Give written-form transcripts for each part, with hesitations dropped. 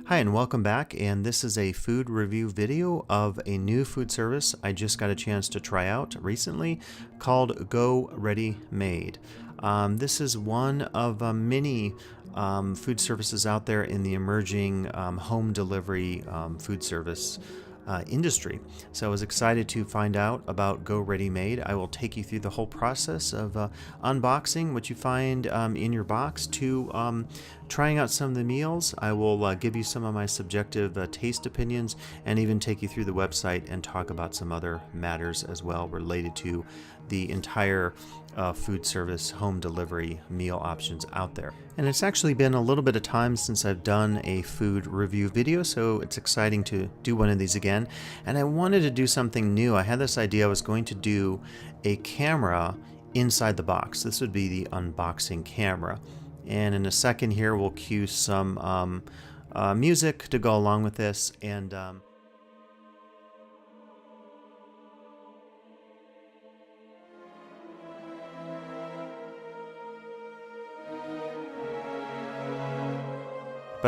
Hi and welcome back, and this is a food review video of a new food service I just got a chance to try out recently called Go Ready Made. This is one of many food services out there in the emerging home delivery food service industry. So I was excited to find out about Go Ready Made. I will take you through the whole process of unboxing what you find in your box to trying out some of the meals. I will give you some of my subjective taste opinions and even take you through the website and talk about some other matters as well related to the entire food service home delivery meal options out there. And it's actually been a little bit of time since I've done a food review video, so it's exciting to do one of these again. And I wanted to do something new. I had this idea I was going to do a camera inside the box. This would be the unboxing camera. And in a second here we'll cue some music to go along with this, and but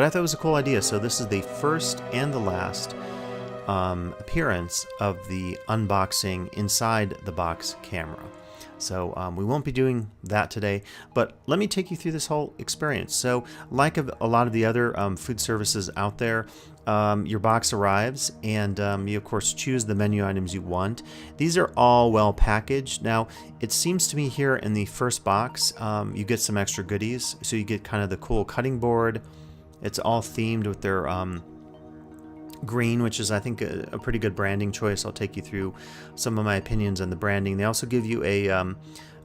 I thought it was a cool idea. So this is the first and the last appearance of the unboxing inside the box camera. So we won't be doing that today, but let me take you through this whole experience. So like a lot of the other food services out there, your box arrives and you of course choose the menu items you want. These are all well packaged. Now it seems to me here in the first box you get some extra goodies. So you get kind of the cool cutting board. It's all themed with their green, which is I think a pretty good branding choice. I'll take you through some of my opinions on the branding. They also give you a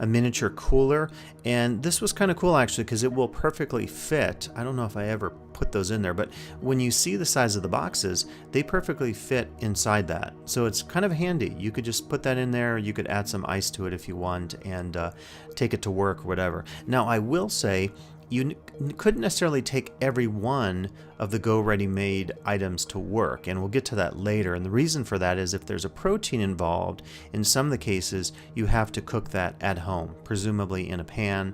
miniature cooler, and this was kind of cool actually because it will perfectly fit. I don't know if I ever put those in there, but when you see the size of the boxes, they perfectly fit inside that. So it's kind of handy. You could just put that in there. You could add some ice to it if you want and take it to work or whatever. Now I will say you couldn't necessarily take every one of the Go Ready Made items to work, and we'll get to that later. And the reason for that is if there's a protein involved, in some of the cases you have to cook that at home, presumably in a pan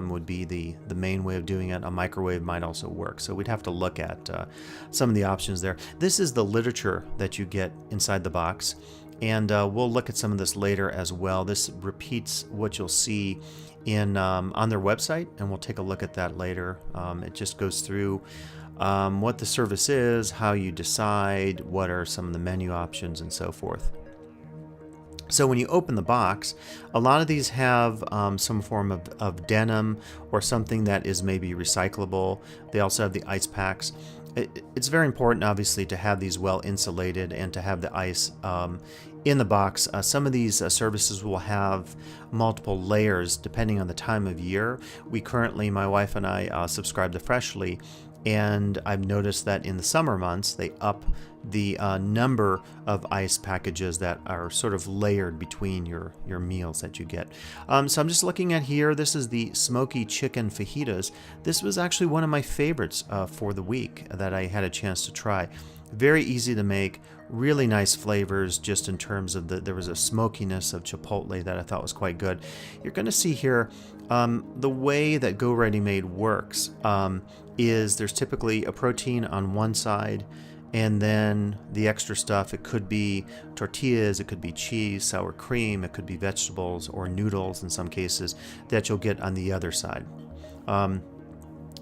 would be the main way of doing it. A microwave might also work, so we'd have to look at some of the options there. This is the literature that you get inside the box, and we'll look at some of this later as well. This repeats what you'll see in on their website, and we'll take a look at that later. It just goes through what the service is, how you decide, what are some of the menu options, and so forth. So when you open the box, a lot of these have some form of denim or something that is maybe recyclable. They also have the ice packs. It's very important, obviously, to have these well insulated and to have the ice in the box. Some of these services will have multiple layers depending on the time of year. We currently, my wife and I, subscribe to Freshly, and I've noticed that in the summer months they up the number of ice packages that are sort of layered between your meals that you get. So I'm just looking at here, this is the smoky chicken fajitas. This was actually one of my favorites for the week that I had a chance to try. Very easy to make, really nice flavors just in terms of there was a smokiness of chipotle that I thought was quite good. You're going to see here the way that Go Ready Made works is there's typically a protein on one side, and then the extra stuff. It could be tortillas, it could be cheese, sour cream, it could be vegetables or noodles in some cases that you'll get on the other side.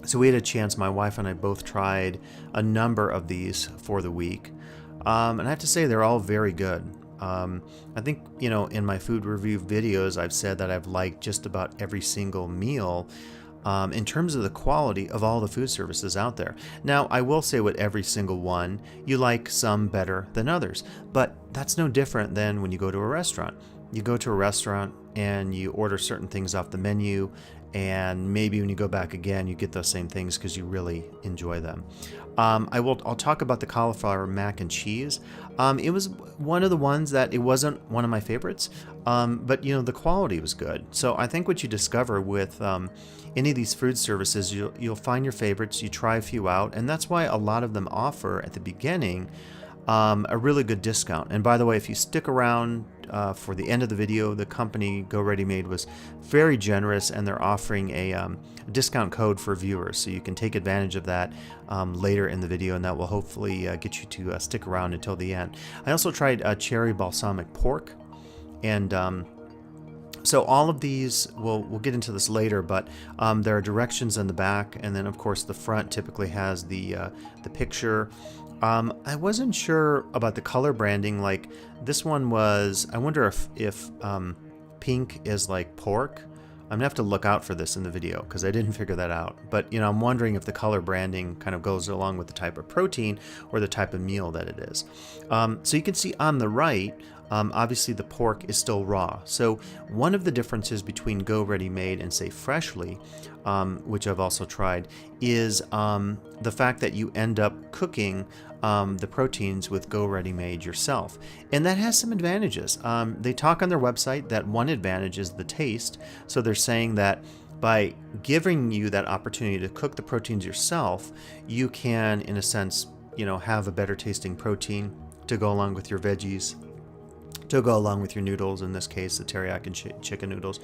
So we had a chance, my wife and I both tried a number of these for the week. And I have to say they're all very good. I think, you know, in my food review videos, I've said that I've liked just about every single meal in terms of the quality of all the food services out there. Now, I will say with every single one, you like some better than others, but that's no different than when you go to a restaurant. You go to a restaurant and you order certain things off the menu, and maybe when you go back again, you get those same things because you really enjoy them. I'll talk about the Cauliflower Mac and Cheese. It was one of the ones that it wasn't one of my favorites, but you know, the quality was good. So I think what you discover with any of these food services, you'll find your favorites, you try a few out, and that's why a lot of them offer at the beginning a really good discount. And by the way, if you stick around for the end of the video, the company Go Ready Made was very generous, and they're offering a discount code for viewers, so you can take advantage of that later in the video, and that will hopefully get you to stick around until the end. I also tried cherry balsamic pork, and so all of these, we'll get into this later, but there are directions in the back, and then of course the front typically has the picture. I wasn't sure about the color branding. Like this one was, I wonder if pink is like pork. I'm gonna have to look out for this in the video because I didn't figure that out. But you know, I'm wondering if the color branding kind of goes along with the type of protein or the type of meal that it is. So you can see on the right, obviously the pork is still raw. So one of the differences between Go Ready Made and say Freshly, which I've also tried, is the fact that you end up cooking the proteins with Go Ready Made yourself. And that has some advantages. They talk on their website that one advantage is the taste. So they're saying that by giving you that opportunity to cook the proteins yourself, you can, in a sense, you know, have a better tasting protein to go along with your veggies, to go along with your noodles, in this case the teriyaki chicken noodles.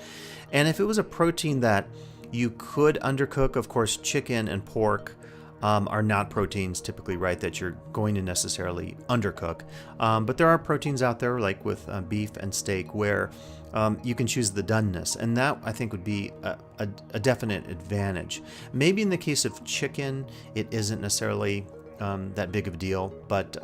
And if it was a protein that you could undercook, of course chicken and pork are not proteins typically, right, that you're going to necessarily undercook. But there are proteins out there like with beef and steak where you can choose the doneness, and that I think would be a definite advantage. Maybe in the case of chicken it isn't necessarily that big of a deal, but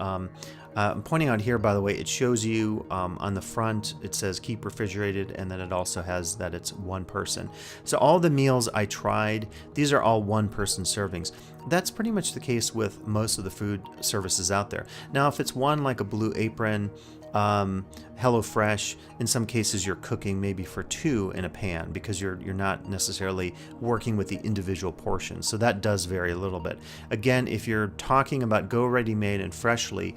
I'm pointing out here, by the way, it shows you on the front, it says keep refrigerated, and then it also has that it's one person. So all the meals I tried, these are all one person servings. That's pretty much the case with most of the food services out there. Now, if it's one like a Blue Apron, HelloFresh, in some cases you're cooking maybe for two in a pan because you're not necessarily working with the individual portions. So that does vary a little bit. Again, if you're talking about Go Ready Made and Freshly,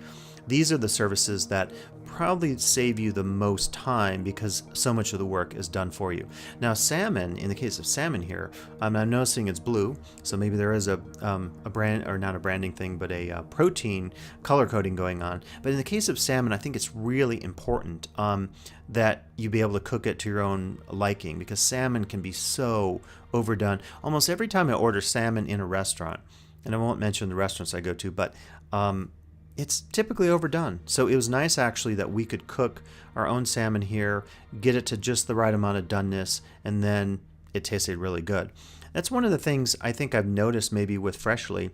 these are the services that probably save you the most time because so much of the work is done for you. Now salmon, in the case of salmon here, I'm noticing it's blue, so maybe there is a brand, or not a branding thing, but a protein color coding going on. But in the case of salmon, I think it's really important that you be able to cook it to your own liking, because salmon can be so overdone. Almost every time I order salmon in a restaurant, and I won't mention the restaurants I go to, but it's typically overdone. So it was nice actually that we could cook our own salmon here, get it to just the right amount of doneness, and then it tasted really good. That's one of the things I think I've noticed maybe with Freshly,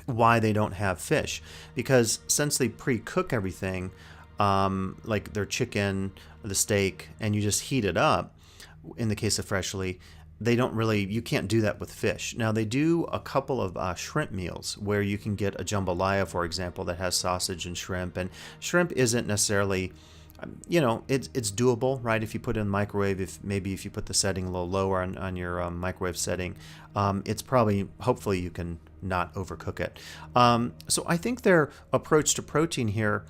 why they don't have fish, because since they pre-cook everything, like their chicken, the steak, and you just heat it up, in the case of Freshly, they don't really, you can't do that with fish. Now they do a couple of shrimp meals where you can get a jambalaya, for example, that has sausage and shrimp isn't necessarily, you know, it's doable, right? If you put it in the microwave, if you put the setting a little lower on your microwave setting, it's probably, hopefully you can not overcook it. So I think their approach to protein here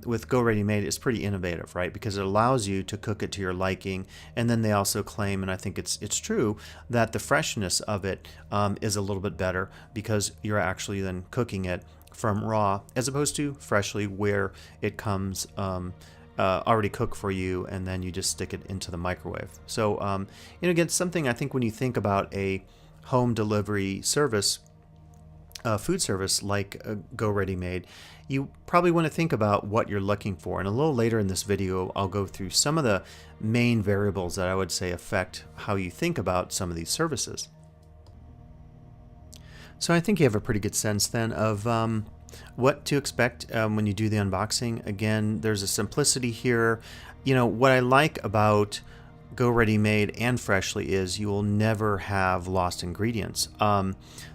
with Go Ready Made is pretty innovative, right? Because it allows you to cook it to your liking, and then they also claim, and I think it's true, that the freshness of it is a little bit better because you're actually then cooking it from raw, as opposed to Freshly, where it comes already cooked for you, and then you just stick it into the microwave. So, you know, again, something I think when you think about a home delivery service, food service like Go Ready Made, you probably want to think about what you're looking for. And a little later in this video, I'll go through some of the main variables that I would say affect how you think about some of these services. So I think you have a pretty good sense then of what to expect when you do the unboxing. Again, there's a simplicity here. You know, what I like about Go Ready Made and Freshly is you will never have lost ingredients.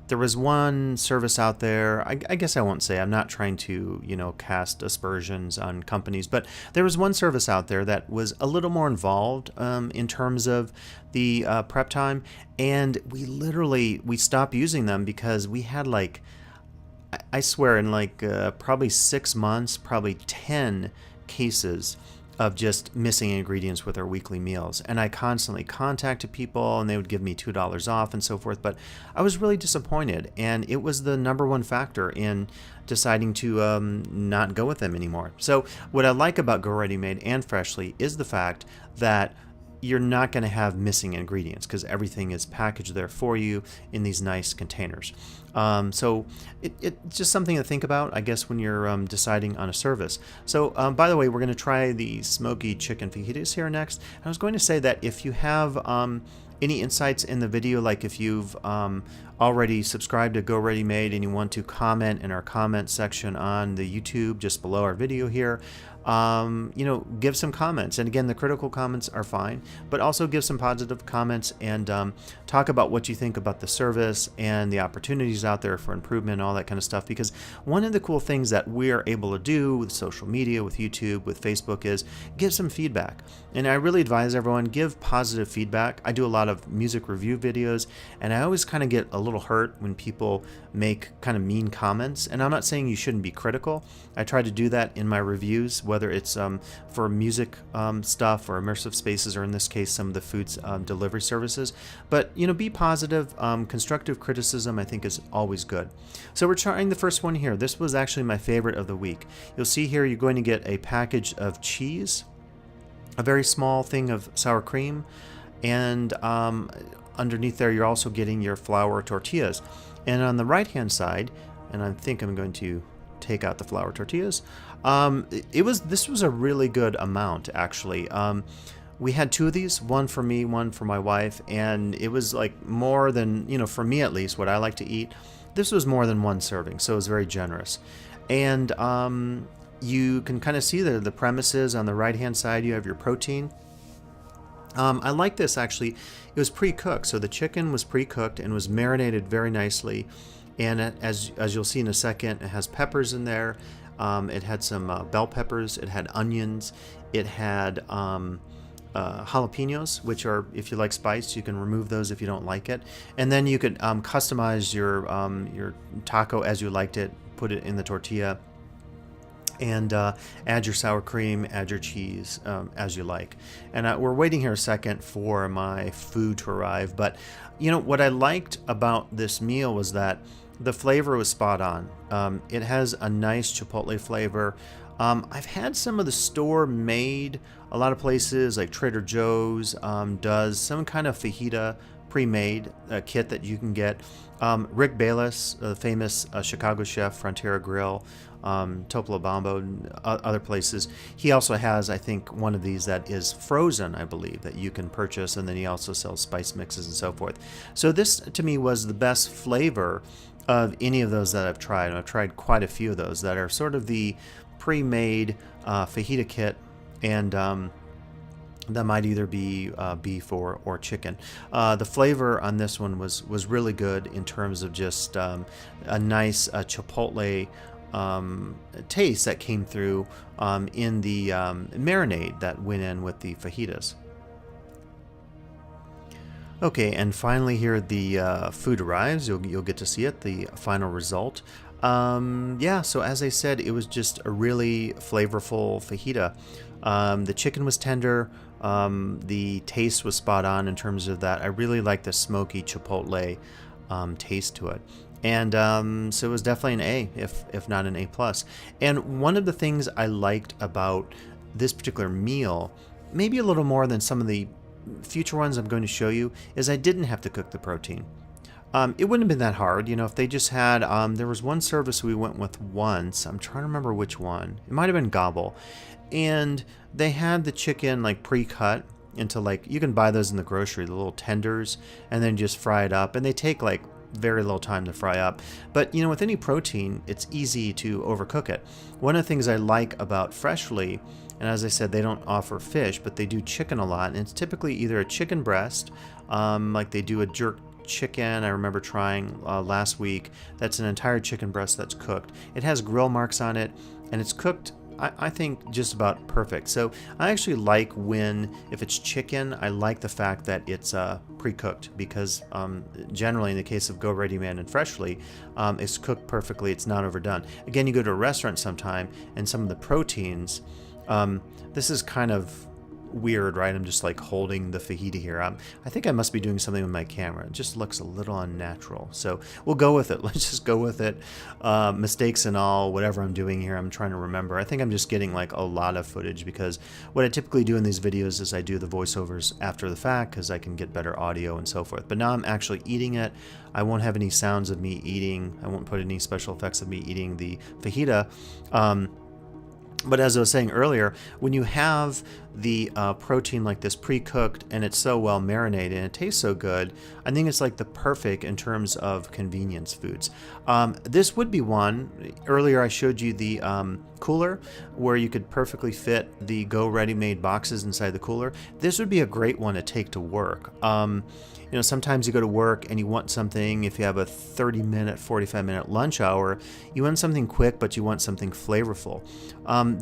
There was one service out there, I guess I won't say, I'm not trying to, you know, cast aspersions on companies, but there was one service out there that was a little more involved in terms of the prep time, and we stopped using them because we had, like, I swear, in like probably 6 months, probably 10 cases of just missing ingredients with our weekly meals. And I constantly contacted people and they would give me $2 off and so forth. But I was really disappointed. And it was the number one factor in deciding to not go with them anymore. So what I like about Go Ready Made and Freshly is the fact that you're not going to have missing ingredients because everything is packaged there for you in these nice containers. So it's just something to think about, I guess, when you're deciding on a service. So by the way, we're going to try the smoky chicken fajitas here next. I was going to say that if you have any insights in the video, like if you've already subscribed to Go Ready Made and you want to comment in our comment section on the YouTube just below our video here, give some comments. And again, the critical comments are fine, but also give some positive comments and talk about what you think about the service and the opportunities out there for improvement and all that kind of stuff. Because one of the cool things that we are able to do with social media, with YouTube, with Facebook is give some feedback. And I really advise everyone, give positive feedback. I do a lot of music review videos, and I always kind of get a little hurt when people make kind of mean comments. And I'm not saying you shouldn't be critical. I try to do that in my reviews, whether it's for music stuff or immersive spaces, or in this case, some of the food's delivery services. But, be positive. Constructive criticism, I think, is always good. So we're trying the first one here. This was actually my favorite of the week. You'll see here you're going to get a package of cheese, a very small thing of sour cream, and underneath there you're also getting your flour tortillas. And on the right hand side, and I think I'm going to take out the flour tortillas, this was a really good amount, actually. We had two of these, one for me, one for my wife, and it was like more than, for me at least, what I like to eat. This was more than one serving, so it was very generous. And you can kind of see the premises on the right hand side. You have your protein. I like this, actually. It was pre-cooked, so the chicken was pre-cooked and was marinated very nicely. And as you'll see in a second, it has peppers in there. It had some bell peppers. It had onions. It had jalapenos, which are, if you like spice, you can remove those if you don't like it. And then you could customize your taco as you liked it. Put it in the tortilla. And add your sour cream, add your cheese as you like. And we're waiting here a second for my food to arrive. But, what I liked about this meal was that the flavor was spot on. It has a nice chipotle flavor. I've had some of the store-made, a lot of places like Trader Joe's does some kind of fajita pre-made kit that you can get. Rick Bayless, the famous Chicago chef, Frontera Grill, Topolobambo, and other places. He also has, I think, one of these that is frozen, I believe, that you can purchase, and then he also sells spice mixes and so forth. So this, to me, was the best flavor of any of those that I've tried. And I've tried quite a few of those that are sort of the pre-made fajita kit, and that might either be beef or chicken. The flavor on this one was really good in terms of just a nice chipotle taste that came through in the marinade that went in with the fajitas. Okay, and finally here the food arrives. You'll get to see it, the final result. So as I said, it was just a really flavorful fajita. The chicken was tender. The taste was spot on in terms of that. I really like the smoky chipotle taste to it. And so it was definitely an A, if not an A+. And one of the things I liked about this particular meal, maybe a little more than some of the future ones I'm going to show you, is I didn't have to cook the protein. It wouldn't have been that hard, if they just had, there was one service we went with once. I'm trying to remember which one. It might have been Gobble. And they had the chicken like pre-cut into you can buy those in the grocery, the little tenders, and then just fry it up. And they take very little time to fry up. But with any protein, it's easy to overcook it. One of the things I like about Freshly, and as I said, they don't offer fish, but they do chicken a lot. And it's typically either a chicken breast, like they do a jerk chicken I remember trying last week. That's an entire chicken breast that's cooked. It has grill marks on it, and it's cooked, I think, just about perfect. So I actually like if it's chicken, I like the fact that it's pre-cooked, because generally in the case of Go Ready Made and Freshly, it's cooked perfectly. It's not overdone. Again, you go to a restaurant sometime and some of the proteins This is kind of weird, right? I'm just like holding the fajita here. I think I must be doing something with my camera. It just looks a little unnatural. So we'll go with it. Let's just go with it. Mistakes and all, whatever I'm doing here, I'm trying to remember. I think I'm just getting like a lot of footage because what I typically do in these videos is I do the voiceovers after the fact because I can get better audio and so forth. But now I'm actually eating it. I won't have any sounds of me eating. I won't put any special effects of me eating the fajita. But as I was saying earlier, when you have the protein like this pre-cooked and it's so well marinated and it tastes so good, I think it's like the perfect in terms of convenience foods. This would be one. Earlier I showed you the cooler where you could perfectly fit the Go Ready-Made boxes inside the cooler. This would be a great one to take to work. You know, sometimes you go to work and you want something, if you have a 30-minute, 45-minute lunch hour, you want something quick, but you want something flavorful.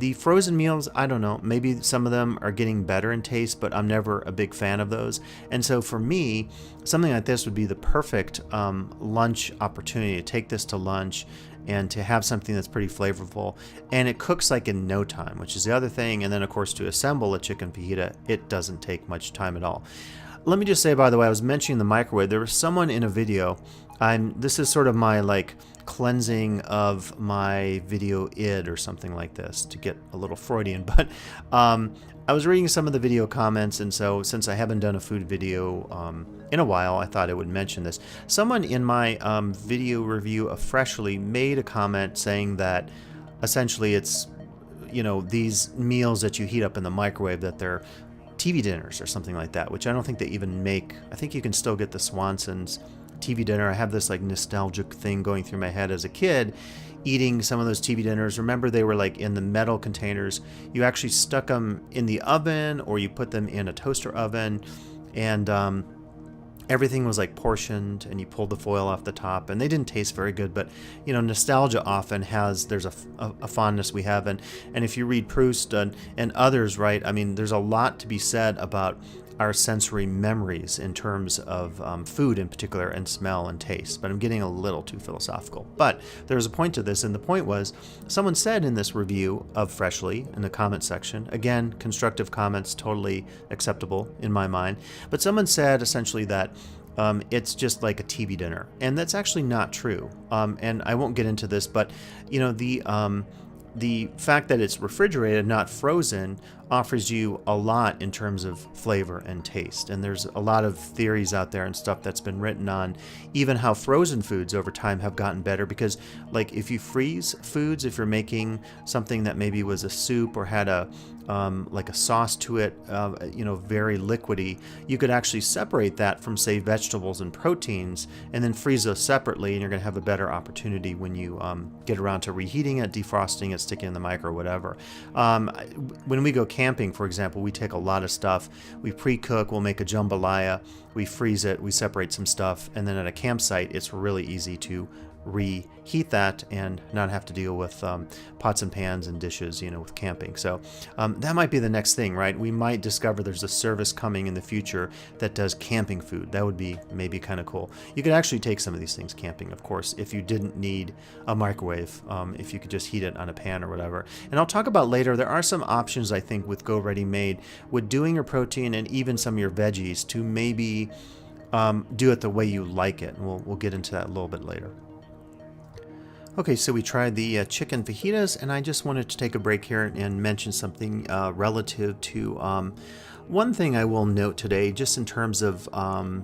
The frozen meals, I don't know, maybe some of them are getting better in taste, but I'm never a big fan of those. And so for me, something like this would be the perfect lunch opportunity to take this to lunch and to have something that's pretty flavorful. And it cooks like in no time, which is the other thing. And then, of course, to assemble a chicken fajita, it doesn't take much time at all. Let me just say, by the way, I was mentioning the microwave. There was someone in a video. This is sort of my like cleansing of my video id or something like this to get a little Freudian. But I was reading some of the video comments, and so since I haven't done a food video in a while, I thought I would mention this. Someone in my video review of Freshly made a comment saying that essentially it's, you know, these meals that you heat up in the microwave, that they're TV dinners or something like that, which I don't think they even make. I think you can still get the Swanson's TV dinner. I have this like nostalgic thing going through my head as a kid, eating some of those TV dinners. Remember, they were like in the metal containers. You actually stuck them in the oven or you put them in a toaster oven, and everything was like portioned, and you pulled the foil off the top, and they didn't taste very good. But you know, nostalgia often there's a fondness we have, and if you read Proust and others, right, I mean, there's a lot to be said about our sensory memories in terms of food in particular, and smell and taste. But I'm getting a little too philosophical. But there's a point to this, and the point was, someone said in this review of Freshly in the comment section, again, constructive comments, totally acceptable in my mind, but someone said essentially that it's just like a TV dinner, and that's actually not true. And I won't get into this, but you know, the fact that it's refrigerated, not frozen, offers you a lot in terms of flavor and taste. And there's a lot of theories out there and stuff that's been written on even how frozen foods over time have gotten better, because like if you freeze foods, if you're making something that maybe was a soup or had a like a sauce to it, you know, very liquidy, you could actually separate that from, say, vegetables and proteins, and then freeze those separately, and you're going to have a better opportunity when you get around to reheating it, defrosting it, sticking it in the micro, or whatever. When we go camping, for example, we take a lot of stuff, we pre-cook, we'll make a jambalaya, we freeze it, we separate some stuff, and then at a campsite, it's really easy to reheat that and not have to deal with pots and pans and dishes, you know, with camping. So that might be the next thing, right? We might discover there's a service coming in the future that does camping food. That would be maybe kind of cool. You could actually take some of these things camping, of course, if you didn't need a microwave, if you could just heat it on a pan or whatever. And I'll talk about later, there are some options, I think, with Go Ready Made with doing your protein and even some of your veggies to maybe do it the way you like it. And we'll get into that a little bit later. Okay, so we tried the chicken fajitas, and I just wanted to take a break here and mention something relative to one thing I will note today, just in terms of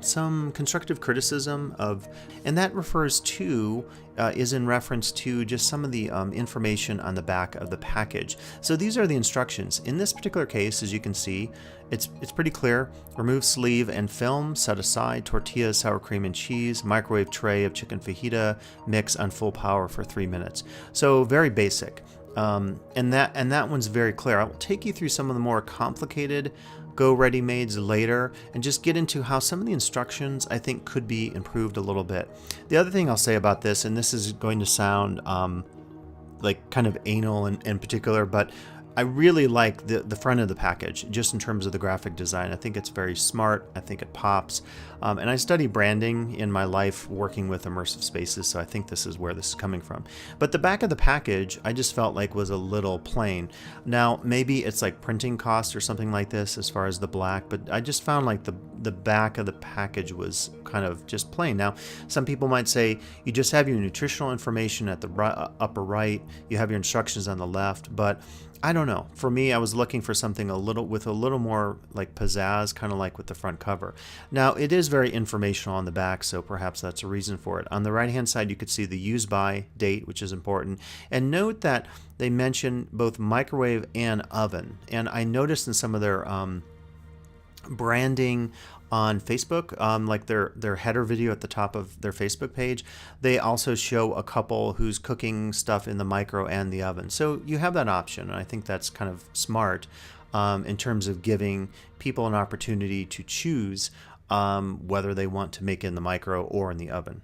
some constructive criticism of, and that refers to, is in reference to just some of the information on the back of the package. So these are the instructions. In this particular case, as you can see, it's pretty clear. Remove sleeve and film, set aside tortillas, sour cream and cheese, microwave tray of chicken fajita, mix on full power for 3 minutes. So very basic. And that one's very clear. I will take you through some of the more complicated Go Ready Mades later and just get into how some of the instructions I think could be improved a little bit. The other thing I'll say about this, and this is going to sound like kind of anal in particular, but I really like the front of the package, just in terms of the graphic design. I think it's very smart. I think it pops. And I study branding in my life working with immersive spaces, so I think this is where this is coming from. But the back of the package, I just felt like was a little plain. Now, maybe it's like printing cost or something like this as far as the black, but I just found like the back of the package was kind of just plain. Now, some people might say you just have your nutritional information at the upper right, you have your instructions on the left, but I don't know. For me, I was looking for something with a little more like pizzazz, kind of like with the front cover. Now, it is very informational on the back, so perhaps that's a reason for it. On the right-hand side, you could see the use by date, which is important. And note that they mention both microwave and oven. And I noticed in some of their branding on Facebook, like their header video at the top of their Facebook page, they also show a couple who's cooking stuff in the micro and the oven. So you have that option, and I think that's kind of smart in terms of giving people an opportunity to choose whether they want to make it in the micro or in the oven.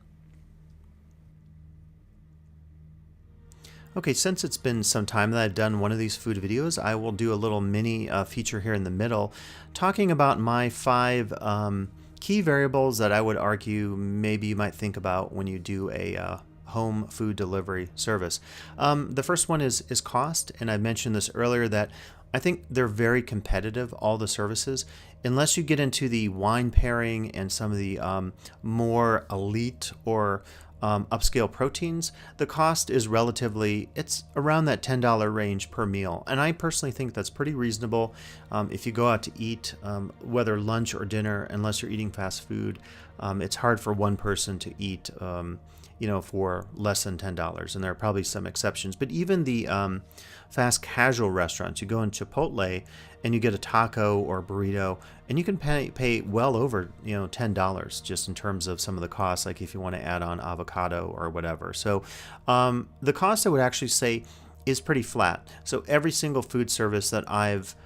Okay, since it's been some time that I've done one of these food videos, I will do a little mini feature here in the middle talking about my 5 key variables that I would argue maybe you might think about when you do a home food delivery service. The first one is cost, and I mentioned this earlier that I think they're very competitive, all the services. Unless you get into the wine pairing and some of the more elite or upscale proteins, the cost is it's around that $10 range per meal. And I personally think that's pretty reasonable. If you go out to eat, whether lunch or dinner, unless you're eating fast food, it's hard for one person to eat for less than $10. And there are probably some exceptions. But even the fast casual restaurants, you go in Chipotle and you get a taco or a burrito, and you can pay well over $10 just in terms of some of the costs, like if you want to add on avocado or whatever. So the cost, I would actually say, is pretty flat. So every single food service that I've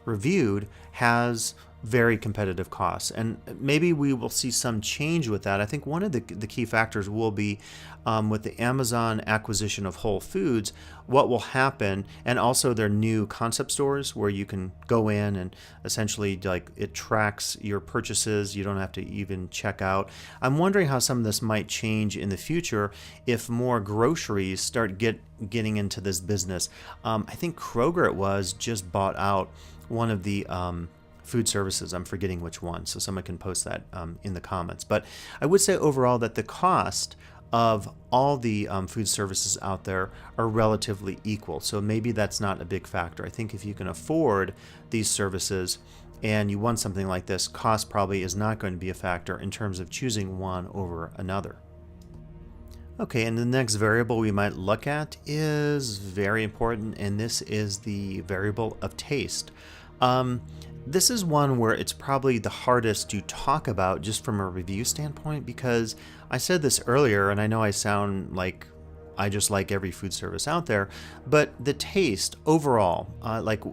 reviewed has very competitive costs, and maybe we will see some change with that. I think one of the key factors will be with the Amazon acquisition of Whole Foods, what will happen, and also their new concept stores where you can go in and essentially like it tracks your purchases. You don't have to even check out. I'm wondering how some of this might change in the future if more groceries start getting into this business. I think Kroger just bought out one of the food services. I'm forgetting which one, so someone can post that in the comments. But I would say overall that the cost of all the food services out there are relatively equal. So maybe that's not a big factor. I think if you can afford these services and you want something like this, cost probably is not going to be a factor in terms of choosing one over another. Okay, and the next variable we might look at is very important, and this is the variable of taste. This is one where it's probably the hardest to talk about just from a review standpoint, because I said this earlier, and I know I sound like I just like every food service out there, but the taste overall, like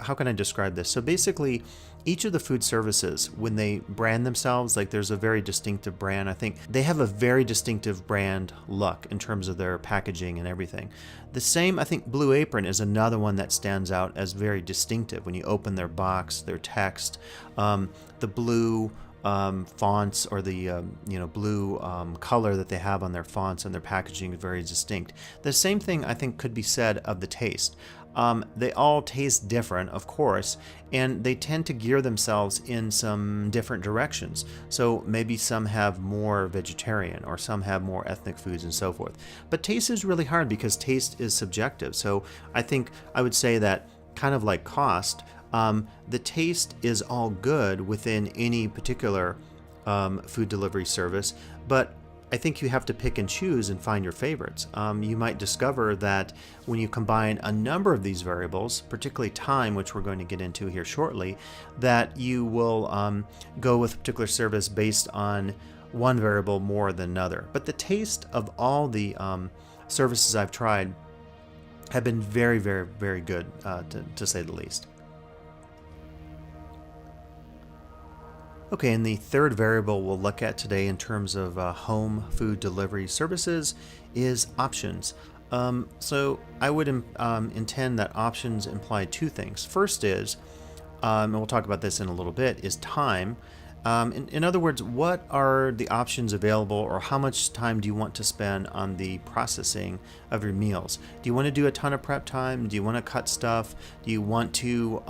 how can I describe this? So basically, each of the food services, when they brand themselves, like there's a very distinctive brand. I think they have a very distinctive brand look in terms of their packaging and everything. The same, I think Blue Apron is another one that stands out as very distinctive. When you open their box, their text, the blue fonts or the blue color that they have on their fonts and their packaging is very distinct. The same thing I think could be said of the taste. They all taste different, of course, and they tend to gear themselves in some different directions. So maybe some have more vegetarian or some have more ethnic foods and so forth. But taste is really hard because taste is subjective. So I think I would say that kind of like cost, the taste is all good within any particular food delivery service, but I think you have to pick and choose and find your favorites. You might discover that when you combine a number of these variables, particularly time, which we're going to get into here shortly, that you will go with a particular service based on one variable more than another. But the taste of all the services I've tried have been very, very, very good, to say the least. Okay, and the third variable we'll look at today in terms of home food delivery services is options. So I would intend that options imply two things. First is, and we'll talk about this in a little bit, is time. In other words, what are the options available, or how much time do you want to spend on the processing of your meals? Do you want to do a ton of prep time? Do you want to cut stuff? Do you want to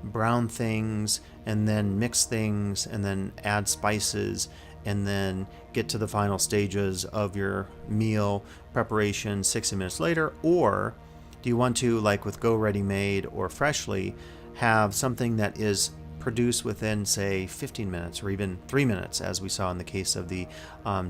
brown things and then mix things and then add spices and then get to the final stages of your meal preparation 60 minutes later? Or do you want to, like with Go Ready Made or Freshly, have something that is produced within, say, 15 minutes or even 3 minutes, as we saw in the case of the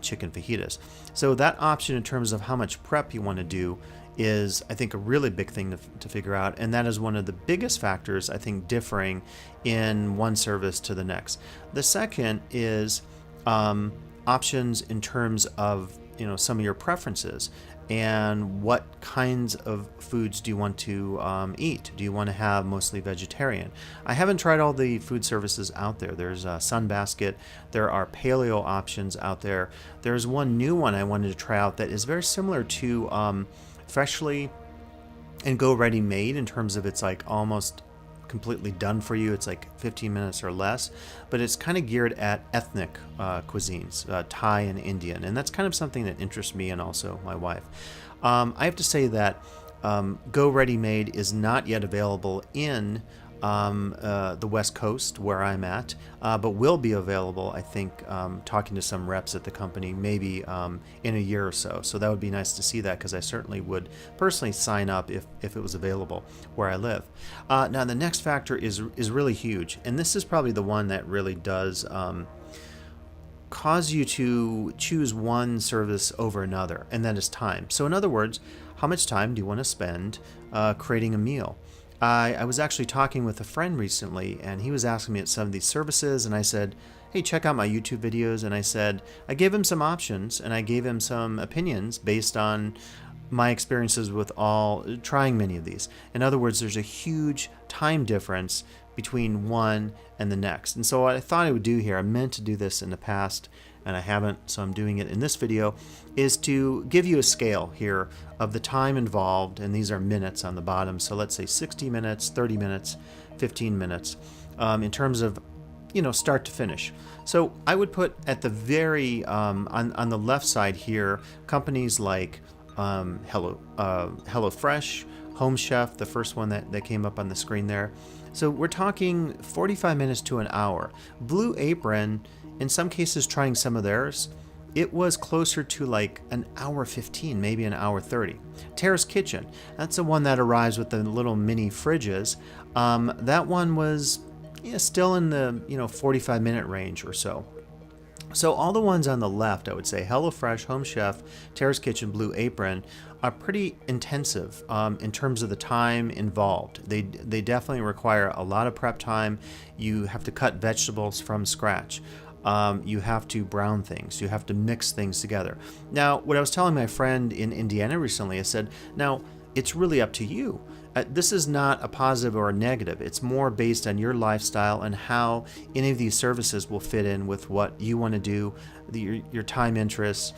chicken fajitas? So that option in terms of how much prep you want to do is, I think, a really big thing to figure out, and that is one of the biggest factors, I think, differing in one service to the next. The second is options in terms of, you know, some of your preferences and what kinds of foods do you want to eat. Do you want to have mostly vegetarian? I haven't tried all the food services out there. There's Sunbasket. There are paleo options out there. There's one new one I wanted to try out that is very similar to Freshly and Go Ready Made in terms of it's like almost completely done for you. It's like 15 minutes or less, but it's kind of geared at ethnic cuisines, Thai and Indian, and that's kind of something that interests me and also my wife. I have to say that Go Ready Made is not yet available in the West Coast where I'm at, but will be available, I think, talking to some reps at the company, maybe in a year or so. So that would be nice to see that, because I certainly would personally sign up if it was available where I live. Now, the next factor is really huge, and this is probably the one that really does cause you to choose one service over another, and that is time. So in other words, how much time do you want to spend creating a meal? I was actually talking with a friend recently, and he was asking me at some of these services, and I said, hey, check out my YouTube videos. And I gave him some options, and I gave him some opinions based on my experiences with trying many of these. In other words, there's a huge time difference between one and the next. And so what I thought I would do here, I meant to do this in the past, and I haven't, so I'm doing it in this video, is to give you a scale here of the time involved, and these are minutes on the bottom. So let's say 60 minutes, 30 minutes, 15 minutes, in terms of, you know, start to finish. So I would put at the very, on the left side here, companies like HelloFresh, Home Chef, the first one that came up on the screen there. So we're talking 45 minutes to an hour. Blue Apron, in some cases, trying some of theirs, it was closer to like an hour 15, maybe an hour 30. Terrace Kitchen, that's the one that arrives with the little mini fridges. That one was still in the 45-minute range or so. So all the ones on the left, I would say, HelloFresh, Home Chef, Terrace Kitchen, Blue Apron, are pretty intensive in terms of the time involved. They definitely require a lot of prep time. You have to cut vegetables from scratch. You have to brown things. You have to mix things together. Now, what I was telling my friend in Indiana recently, I said, now, it's really up to you. This is not a positive or a negative. It's more based on your lifestyle and how any of these services will fit in with what you want to do, your time interests,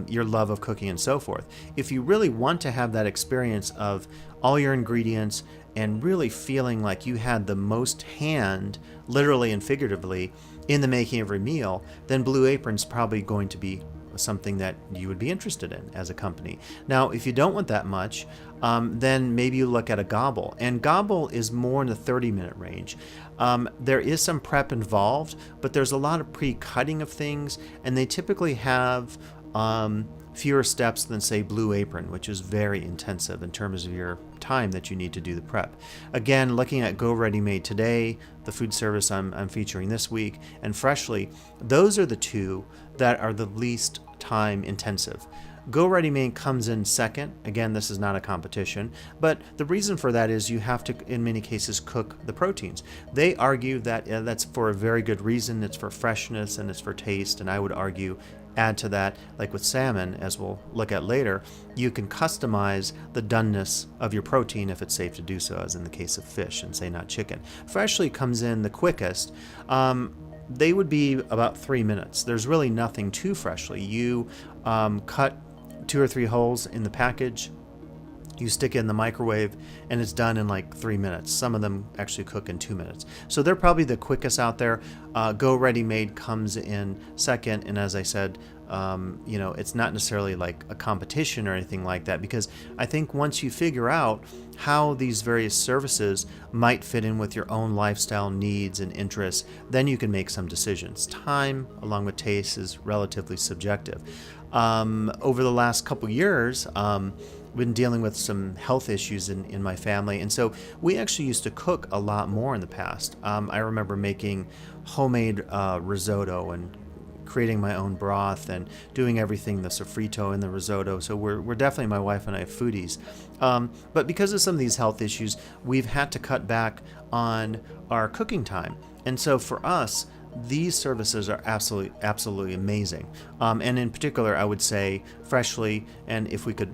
your love of cooking, and so forth. If you really want to have that experience of all your ingredients and really feeling like you had the most hand, literally and figuratively, in the making of your meal, then Blue Apron's probably going to be something that you would be interested in as a company. Now, if you don't want that much, then maybe you look at a Gobble, and Gobble is more in the 30-minute range. There is some prep involved, but there's a lot of pre-cutting of things, and they typically have fewer steps than, say, Blue Apron, which is very intensive in terms of your time that you need to do the prep. Again, looking at Go Ready Made today, the food service I'm featuring this week, and Freshly, those are the two that are the least time intensive. Go Ready Made comes in second. Again, this is not a competition, but the reason for that is you have to, in many cases, cook the proteins. They argue that that's for a very good reason. It's for freshness and it's for taste, and I would argue, add to that, like with salmon, as we'll look at later, you can customize the doneness of your protein if it's safe to do so, as in the case of fish and, say, not chicken. Freshly comes in the quickest. They would be about 3 minutes. There's really nothing to Freshly. You cut 2 or 3 holes in the package. You stick it in the microwave and it's done in like 3 minutes. Some of them actually cook in 2 minutes. So they're probably the quickest out there. Go Ready Made comes in second. And as I said, it's not necessarily like a competition or anything like that, because I think once you figure out how these various services might fit in with your own lifestyle needs and interests, then you can make some decisions. Time, along with taste, is relatively subjective. Over the last couple years, been dealing with some health issues in my family, and so we actually used to cook a lot more in the past. I remember making homemade risotto and creating my own broth and doing everything, the sofrito in the risotto. So we're definitely, my wife and I, foodies. But because of some of these health issues, we've had to cut back on our cooking time. And so for us, these services are absolutely amazing. And in particular, I would say Freshly, and if we could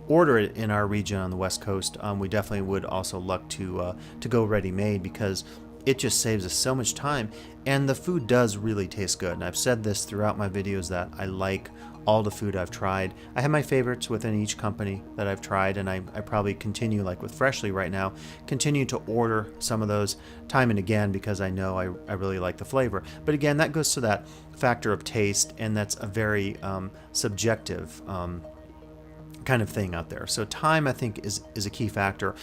order it in our region on the West Coast, we definitely would also look to Go Ready Made, because it just saves us so much time, and the food does really taste good. And I've said this throughout my videos that I like all the food I've tried. I have my favorites within each company that I've tried, and I probably continue, like with Freshly right now, continue to order some of those time and again, because I know I really like the flavor. But again, that goes to that factor of taste, and that's a very subjective kind of thing out there. So time, I think, is a key factor.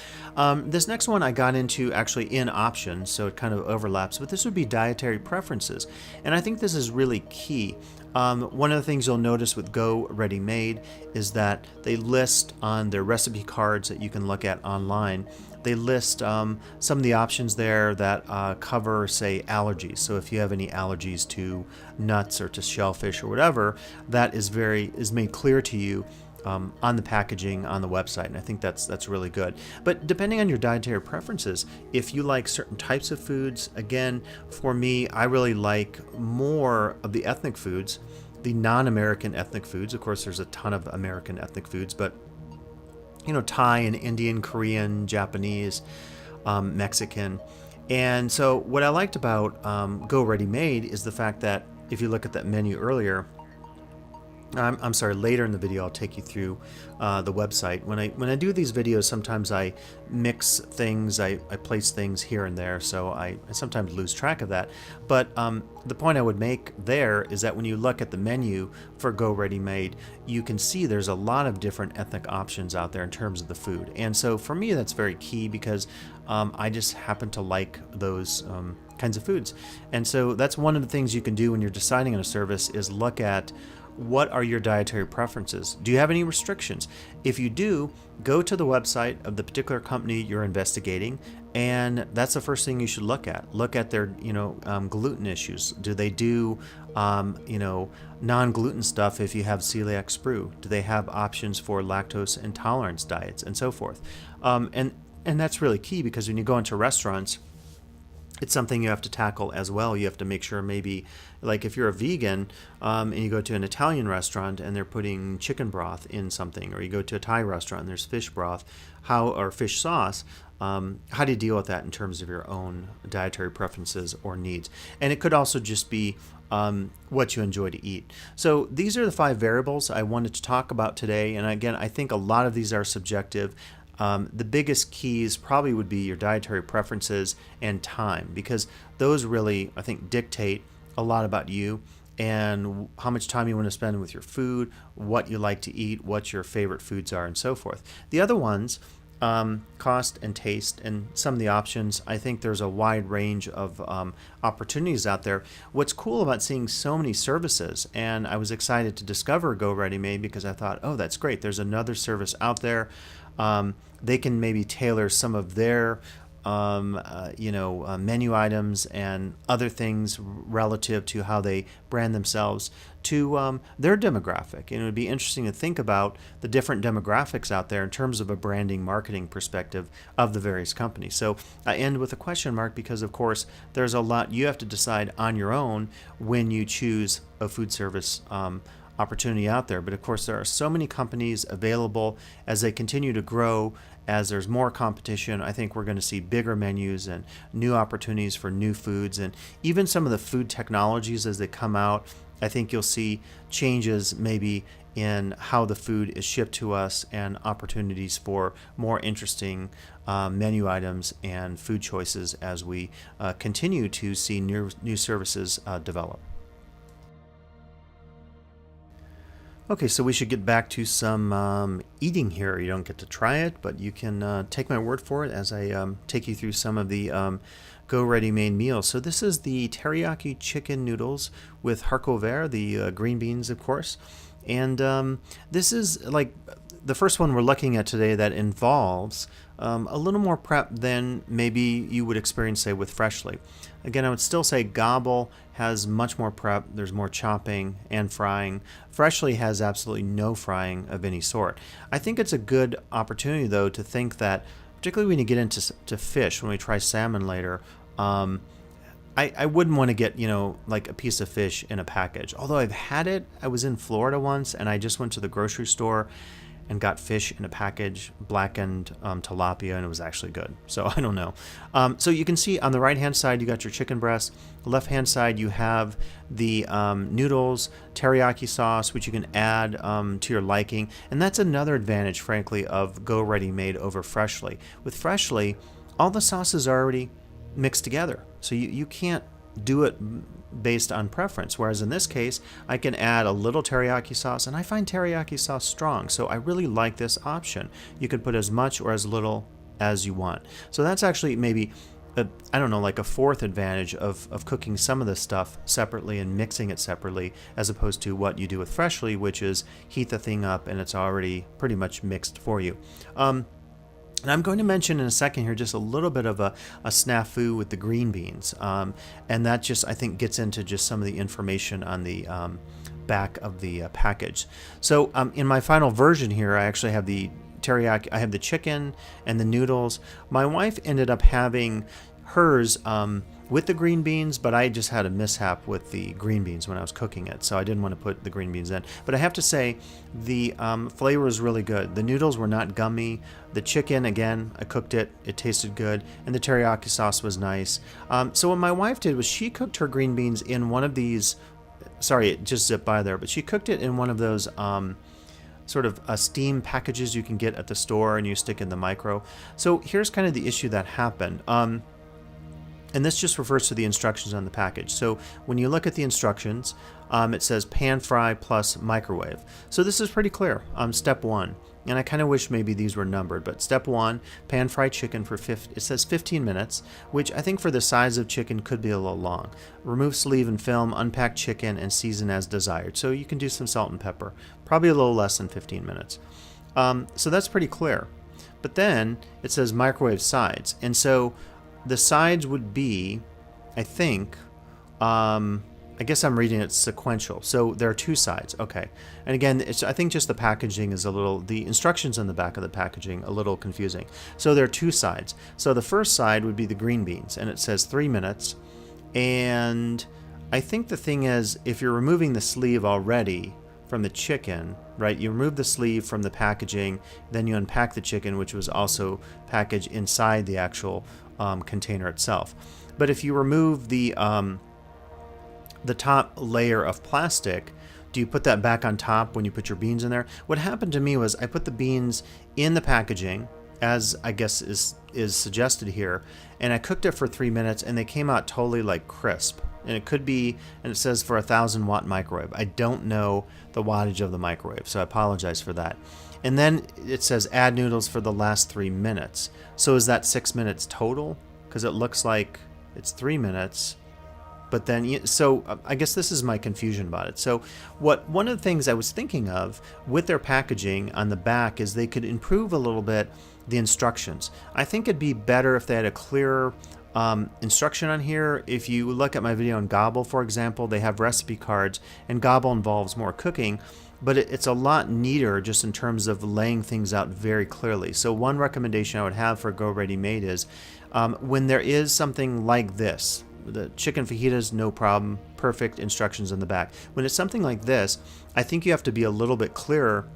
This next one I got into actually in options, so it kind of overlaps, but this would be dietary preferences. And I think this is really key. One of the things you'll notice with Go Ready Made is that they list on their recipe cards that you can look at online, they list some of the options there that cover, say, allergies. So if you have any allergies to nuts or to shellfish or whatever, that is made clear to you on the packaging on the website, and I think that's really good. But depending on your dietary preferences, if you like certain types of foods, again, for me, I really like more of the ethnic foods, the non-American ethnic foods. Of course, there's a ton of American ethnic foods, but Thai and Indian, Korean, Japanese, Mexican. And so what I liked about Go Ready Made is the fact that if you look at that menu earlier, I'm sorry, later in the video I'll take you through the website. When I do these videos, sometimes I mix things, I place things here and there, so I sometimes lose track of that. But the point I would make there is that when you look at the menu for Go Ready Made, you can see there's a lot of different ethnic options out there in terms of the food. And so for me, that's very key, because I just happen to like those kinds of foods. And so that's one of the things you can do when you're deciding on a service, is look at what are your dietary preferences. Do you have any restrictions? If you do, go to the website of the particular company you're investigating, and that's the first thing you should look at. Look at their gluten issues. Do they do non-gluten stuff if you have celiac sprue? Do they have options for lactose intolerance diets, and so forth? And that's really key, because when you go into restaurants, it's something you have to tackle as well. You have to make sure, maybe, like if you're a vegan and you go to an Italian restaurant and they're putting chicken broth in something, or you go to a Thai restaurant and there's fish broth, or fish sauce, how do you deal with that in terms of your own dietary preferences or needs? And it could also just be what you enjoy to eat. So these are the 5 variables I wanted to talk about today. And again, I think a lot of these are subjective. The biggest keys probably would be your dietary preferences and time, because those really, I think, dictate a lot about you and how much time you want to spend with your food, what you like to eat, what your favorite foods are, and so forth. The other ones, cost and taste, and some of the options, I think there's a wide range of opportunities out there. What's cool about seeing so many services, and I was excited to discover Go Ready Made, because I thought, oh, that's great, there's another service out there. They can maybe tailor some of their menu items and other things relative to how they brand themselves to their demographic. And it would be interesting to think about the different demographics out there in terms of a branding, marketing perspective of the various companies. So I end with a question mark, because of course there's a lot you have to decide on your own when you choose a food service opportunity out there. But of course, there are so many companies available. As they continue to grow, as there's more competition, I think we're going to see bigger menus and new opportunities for new foods, and even some of the food technologies as they come out. I think you'll see changes maybe in how the food is shipped to us and opportunities for more interesting menu items and food choices as we continue to see new services develop. Okay, so we should get back to some eating here. You don't get to try it, but you can take my word for it as I take you through some of the Go Ready-Made meals. So this is the teriyaki chicken noodles with haricot vert, the green beans, of course. And this is like the first one we're looking at today that involves a little more prep than maybe you would experience, say, with Freshly. Again, I would still say Gobble has much more prep. There's more chopping and frying. Freshly has absolutely no frying of any sort. I think it's a good opportunity, though, to think that, particularly when you get into fish, when we try salmon later, I wouldn't want to get, like a piece of fish in a package. Although I've had it. I was in Florida once, and I just went to the grocery store and got fish in a package, blackened tilapia, and it was actually good. So I don't know. So you can see on the right-hand side, you got your chicken breast. Left-hand side, you have the noodles, teriyaki sauce, which you can add to your liking. And that's another advantage, frankly, of Go Ready-Made over Freshly. With Freshly, all the sauces are already mixed together. So you can't do it based on preference, whereas in this case I can add a little teriyaki sauce, and I find teriyaki sauce strong, so I really like this option. You could put as much or as little as you want. So that's actually maybe I don't know, like a fourth advantage of cooking some of this stuff separately and mixing it separately, as opposed to what you do with Freshly, which is heat the thing up and it's already pretty much mixed for you. And I'm going to mention in a second here just a little bit of a snafu with the green beans. And that just, I think, gets into just some of the information on the back of the package. So in my final version here, I actually have the teriyaki, I have the chicken and the noodles. My wife ended up having hers with the green beans, but I just had a mishap with the green beans when I was cooking it, so I didn't want to put the green beans in. But I have to say, the flavor was really good. The noodles were not gummy. The chicken, again, I cooked it. It tasted good. And the teriyaki sauce was nice. So what my wife did was she cooked her green beans in one of these, sorry, it just zipped by there, but she cooked it in one of those sort of steam packages you can get at the store and you stick in the micro. So here's kind of the issue that happened. And this just refers to the instructions on the package. So when you look at the instructions, it says pan fry plus microwave. So this is pretty clear. Step 1. And I kind of wish maybe these were numbered, but step 1, pan fry chicken for it says 15 minutes, which I think for the size of chicken could be a little long. Remove sleeve and film, unpack chicken, and season as desired. So you can do some salt and pepper. Probably a little less than 15 minutes. So that's pretty clear. But then it says microwave sides. And so the sides would be, I think, I guess I'm reading it sequential. So there are 2 sides. Okay. And again, I think just the packaging is the instructions on the back of the packaging a little confusing. So there are 2 sides. So the first side would be the green beans, and it says 3 minutes. And I think the thing is, if you're removing the sleeve already from the chicken, right, you remove the sleeve from the packaging, then you unpack the chicken, which was also packaged inside the actual container itself. But if you remove the top layer of plastic, do you put that back on top when you put your beans in there? What happened to me was I put the beans in the packaging, as I guess is suggested here, and I cooked it for 3 minutes, and they came out totally like crisp. And it could be, and it says for a 1,000-watt microwave. I don't know the wattage of the microwave, so I apologize for that. And then it says add noodles for the last 3 minutes. So is that 6 minutes total? Because it looks like it's 3 minutes. But then, so I guess this is my confusion about it. So one of the things I was thinking of with their packaging on the back is they could improve a little bit the instructions. I think it'd be better if they had a clearer instruction on here. If you look at my video on Gobble, for example, they have recipe cards, and Gobble involves more cooking, but it's a lot neater just in terms of laying things out very clearly. So one recommendation I would have for Go Ready Made is when there is something like this, the chicken fajitas, no problem, perfect instructions in the back. When it's something like this, I think you have to be a little bit clearer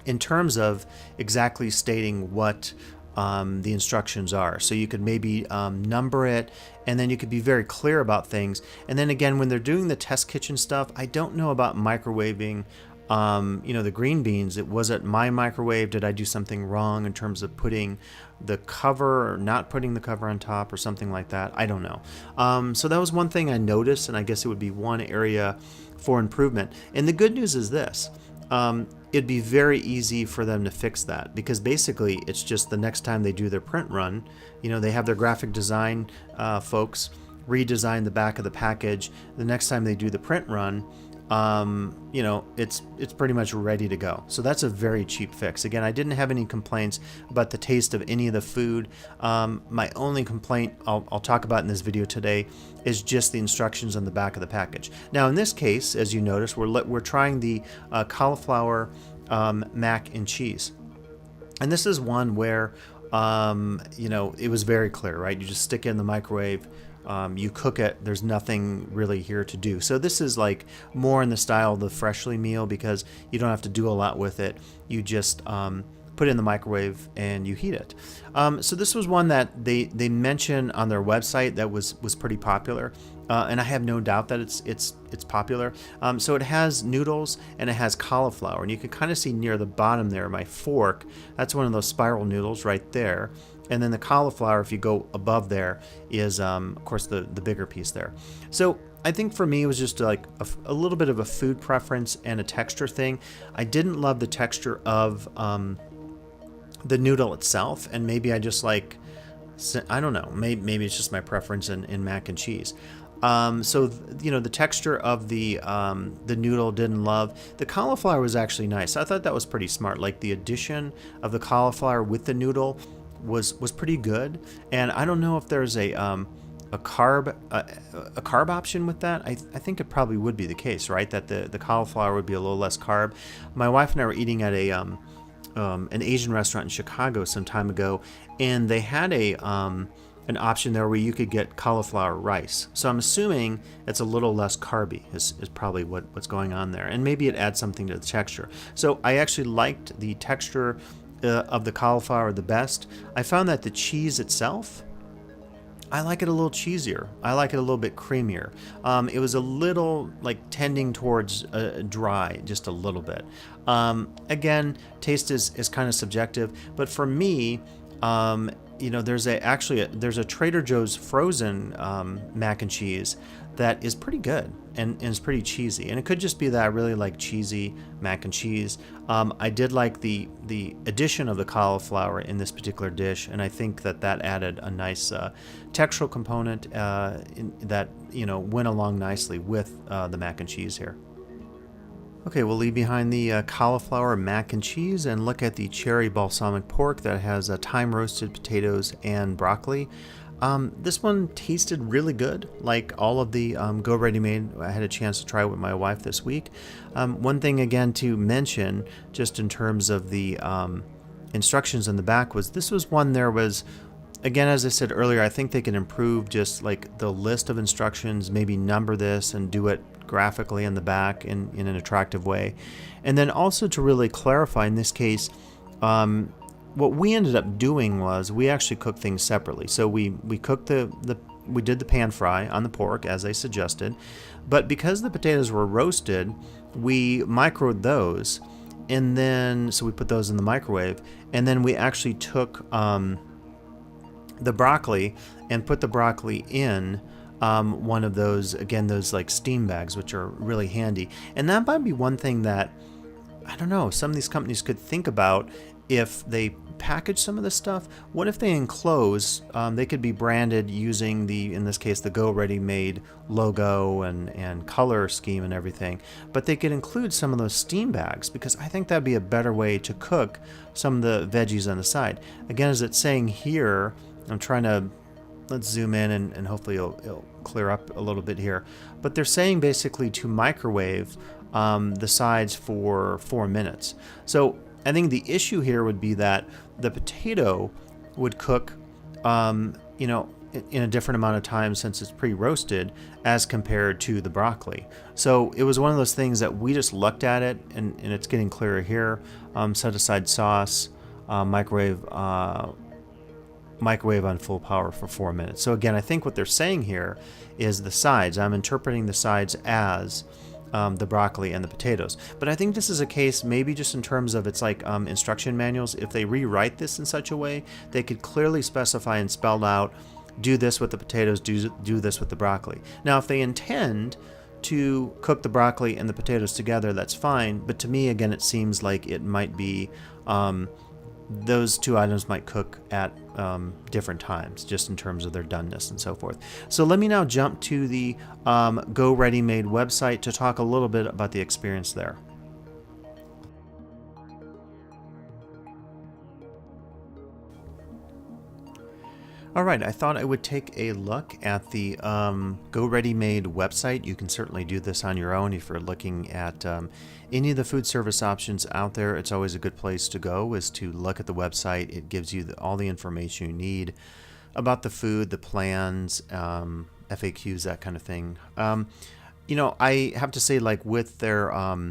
in terms of exactly stating what the instructions are. So you could maybe number it, and then you could be very clear about things. And then again, when they're doing the test kitchen stuff, I don't know about microwaving The green beans, was it my microwave? Did I do something wrong in terms of putting the cover or not putting the cover on top or something like that? I don't know. So that was one thing I noticed, and I guess it would be one area for improvement. And the good news is this. It'd be very easy for them to fix that, because basically it's just the next time they do their print run, they have their graphic design folks redesign the back of the package. The next time they do the print run, it's pretty much ready to go. So that's a very cheap fix. Again, I didn't have any complaints about the taste of any of the food. My only complaint I'll talk about in this video today is just the instructions on the back of the package. Now, in this case, as you notice, we're trying the cauliflower mac and cheese, and this is one where it was very clear, right? You just stick it in the microwave. You cook it. There's nothing really here to do. So this is like more in the style of the freshly meal, because you don't have to do a lot with it. You just put it in the microwave and you heat it. So this was one that they mentioned on their website that was pretty popular, and I have no doubt that it's popular. So it has noodles and it has cauliflower, and you can kind of see near the bottom there, my fork. That's one of those spiral noodles right there. And then the cauliflower, if you go above there, is, of course, the bigger piece there. So I think for me, it was just like a little bit of a food preference and a texture thing. I didn't love the texture of the noodle itself, and maybe I just like, I don't know, maybe it's just my preference in mac and cheese. So the texture of the noodle didn't love. The cauliflower was actually nice. I thought that was pretty smart. Like the addition of the cauliflower with the noodle was pretty good. And I don't know if there's a carb option with that. I think it probably would be the case, right? That the cauliflower would be a little less carb. My wife and I were eating at an Asian restaurant in Chicago some time ago, and they had an option there where you could get cauliflower rice. So I'm assuming it's a little less carby is probably what's going on there, and maybe it adds something to the texture. So I actually liked the texture of the cauliflower the best. I found that the cheese itself, I like it a little cheesier. I like it a little bit creamier. It was a little like tending towards dry, just a little bit. Again, taste is kind of subjective, but for me, there's a Trader Joe's frozen mac and cheese that is pretty good and is pretty cheesy. And it could just be that I really like cheesy mac and cheese. I did like the addition of the cauliflower in this particular dish, and I think that added a nice textural component that went along nicely with the mac and cheese here. Okay, we'll leave behind the cauliflower mac and cheese and look at the cherry balsamic pork that has thyme roasted potatoes and broccoli. This one tasted really good, like all of the Go Ready Made. I had a chance to try it with my wife this week. One thing again to mention, just in terms of the instructions in the back, was this was one there was, again, as I said earlier, I think they can improve just like the list of instructions, maybe number this and do it graphically in the back in an attractive way. And then also to really clarify in this case, what we ended up doing was we actually cooked things separately. So we cooked we did the pan fry on the pork as I suggested, but because the potatoes were roasted, we microwaved those, and then so we put those in the microwave, and then we actually took the broccoli and put the broccoli in one of those, again, those like steam bags, which are really handy. And that might be one thing that, I don't know, some of these companies could think about if they package some of this stuff. What if they enclose, they could be branded using in this case, the Go Ready Made logo and color scheme and everything, but they could include some of those steam bags, because I think that'd be a better way to cook some of the veggies on the side. Again, as it's saying here, I'm trying to, let's zoom in and hopefully it'll clear up a little bit here. But they're saying basically to microwave the sides for 4 minutes. So I think the issue here would be that the potato would cook, in a different amount of time since it's pre-roasted as compared to the broccoli. So it was one of those things that we just looked at it, and it's getting clearer here. Set aside sauce, microwave on full power for 4 minutes. So again, I think what they're saying here is the sides. I'm interpreting the sides as the broccoli and the potatoes. But I think this is a case maybe just in terms of it's like instruction manuals. If they rewrite this in such a way, they could clearly specify and spell out, do this with the potatoes, do this with the broccoli. Now, if they intend to cook the broccoli and the potatoes together, that's fine. But to me, again, it seems like it might be those two items might cook at different times, just in terms of their doneness and so forth. So let me now jump to the Go Ready Made website to talk a little bit about the experience there. All right, I thought I would take a look at the Go Ready Made website. You can certainly do this on your own if you're looking at any of the food service options out there. It's always a good place to go is to look at the website. It gives you all the information you need about the food, the plans, FAQs, that kind of thing. I have to say, like with their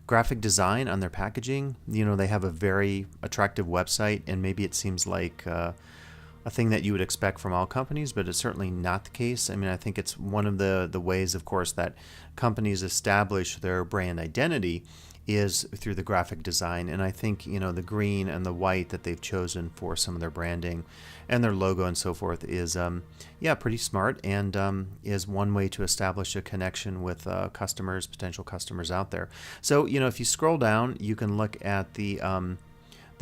graphic design on their packaging, they have a very attractive website, and maybe it seems like a thing that you would expect from all companies, but it's certainly not the case. I mean, I think it's one of the ways, of course, that companies establish their brand identity is through the graphic design. And I think, the green and the white that they've chosen for some of their branding and their logo and so forth is, pretty smart, and is one way to establish a connection with customers, potential customers out there. So, if you scroll down, you can look at the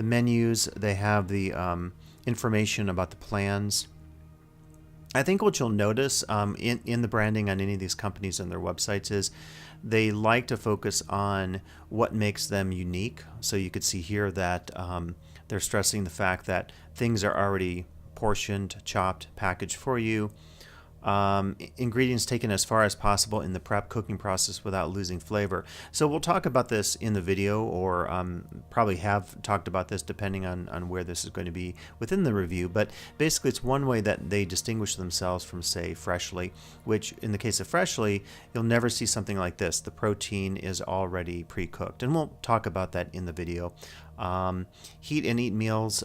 menus. They have the information about the plans. I think what you'll notice in the branding on any of these companies and their websites is they like to focus on what makes them unique. So you could see here that they're stressing the fact that things are already portioned, chopped, packaged for you. Ingredients taken as far as possible in the prep cooking process without losing flavor. So we'll talk about this in the video, or probably have talked about this depending on where this is going to be within the review. But basically it's one way that they distinguish themselves from, say, Freshly, which in the case of Freshly, you'll never see something like this. The protein is already pre-cooked, and we'll talk about that in the video. Heat and eat meals